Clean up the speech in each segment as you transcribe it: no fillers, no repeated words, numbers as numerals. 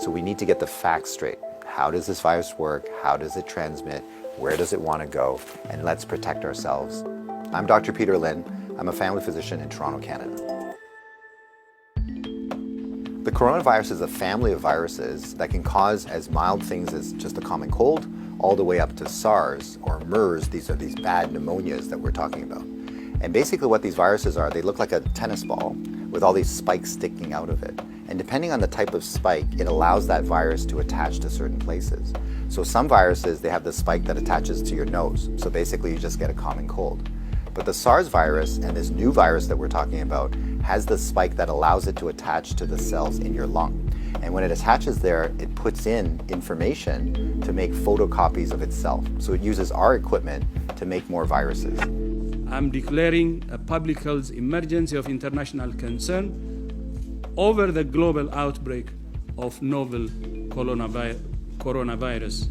So we need to get the facts straight. How does this virus work? How does it transmit? Where does it want to go? And let's protect ourselves. I'm Dr. Peter Lin. I'm a family physician in Toronto, Canada. The coronavirus is a family of viruses that can cause as mild things as just a common cold, all the way up to SARS or MERS. These are these bad pneumonias that we're talking about. And basically what these viruses are, they look like a tennis ball with all these spikes sticking out of it. And depending on the type of spike, it allows that virus to attach to certain places. So some viruses, they have the spike that attaches to your nose. So basically you just get a common cold. But the SARS virus and this new virus that we're talking about has the spike that allows it to attach to the cells in your lung. And when it attaches there, it puts in information to make photocopies of itself. So it uses our equipment to make more viruses. I'm declaring a public health emergency of international concern over the global outbreak of novel coronavirus.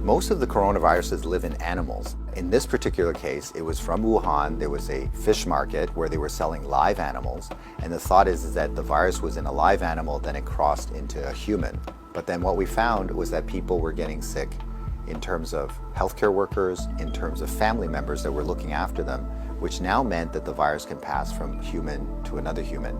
Most of the coronaviruses live in animals. In this particular case, it was from Wuhan. There was a fish market where they were selling live animals. And the thought is that the virus was in a live animal, then it crossed into a human. But then what we found was that people were getting sick in terms of healthcare workers, in terms of family members that were looking after them, which now meant that the virus can pass from human to another human.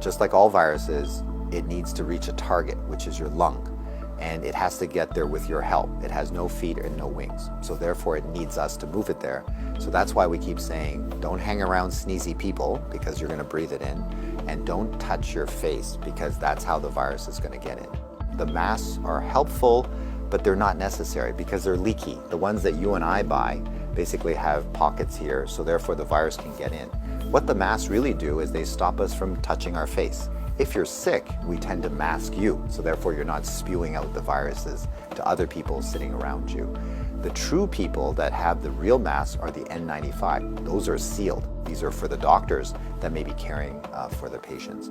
Just like all viruses, it needs to reach a target, which is your lung. And it has to get there with your help. It has no feet and no wings. So therefore it needs us to move it there. So that's why we keep saying, don't hang around sneezy people because you're gonna breathe it in, and don't touch your face because that's how the virus is gonna get in. The masks are helpful, but they're not necessary because they're leaky. The ones that you and I buy basically have pockets here, so therefore the virus can get in. What the masks really do is they stop us from touching our face. If you're sick, we tend to mask you, so therefore you're not spewing out the viruses to other people sitting around you. The true people that have the real masks are the N95. Those are sealed. These are for the doctors that may be caring for the patients.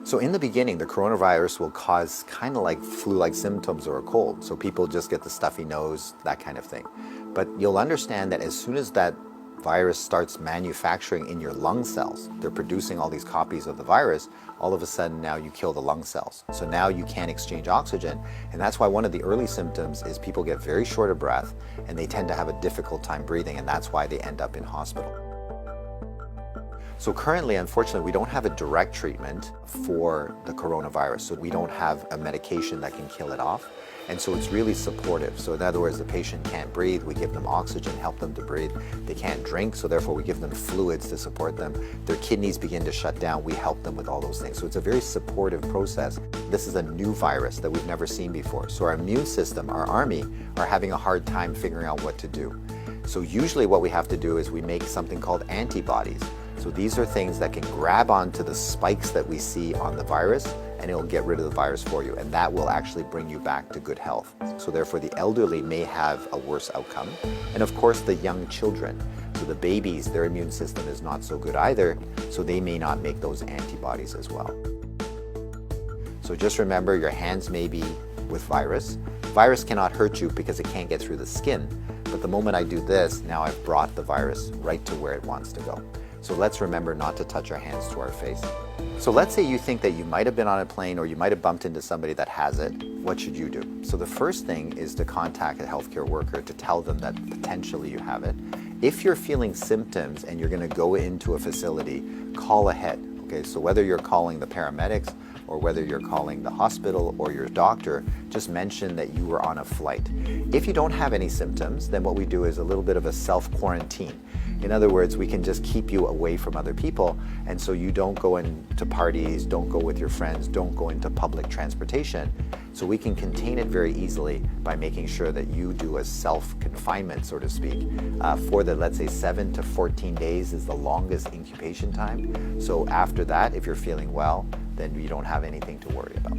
So in the beginning, the coronavirus will cause kind of like flu-like symptoms or a cold. So people just get the stuffy nose, that kind of thing. But you'll understand that as soon as that virus starts manufacturing in your lung cells, they're producing all these copies of the virus, all of a sudden now you kill the lung cells. So now you can't exchange oxygen. And that's why one of the early symptoms is people get very short of breath and they tend to have a difficult time breathing, and that's why they end up in hospital. So currently, unfortunately, we don't have a direct treatment for the coronavirus. So we don't have a medication that can kill it off. And so it's really supportive. So in other words, the patient can't breathe, we give them oxygen, help them to breathe. They can't drink, so therefore we give them fluids to support them. Their kidneys begin to shut down, we help them with all those things. So it's a very supportive process. This is a new virus that we've never seen before. So our immune system, our army, are having a hard time figuring out what to do. So usually what we have to do is we make something called antibodies. So these are things that can grab onto the spikes that we see on the virus, and it'll get rid of the virus for you, and that will actually bring you back to good health. So therefore the elderly may have a worse outcome, and of course the young children. So the babies, their immune system is not so good either, so they may not make those antibodies as well. So just remember, your hands may be with virus. Virus cannot hurt you because it can't get through the skin, but the moment I do this, now I've brought the virus right to where it wants to go. So let's remember not to touch our hands to our face. So let's say you think that you might have been on a plane or you might have bumped into somebody that has it. What should you do? So the first thing is to contact a healthcare worker to tell them that potentially you have it. If you're feeling symptoms and you're going to go into a facility, call ahead. Okay, so whether you're calling the paramedics or whether you're calling the hospital or your doctor, just mention that you were on a flight. If you don't have any symptoms, then what we do is a little bit of a self-quarantine. In other words, we can just keep you away from other people, and so you don't go into parties, don't go with your friends, don't go into public transportation. So we can contain it very easily by making sure that you do a self-confinement, so to speak, for the, let's say, 7 to 14 days is the longest incubation time. So after that, if you're feeling well, then you don't have anything to worry about.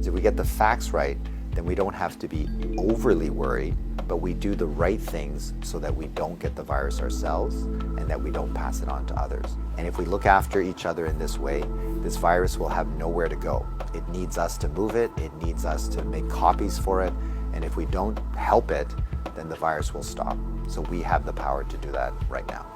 If we get the facts right, then we don't have to be overly worried, but we do the right things so that we don't get the virus ourselves and that we don't pass it on to others. And if we look after each other in this way, this virus will have nowhere to go. It needs us to move it, it needs us to make copies for it, and if we don't help it, then the virus will stop. So we have the power to do that right now.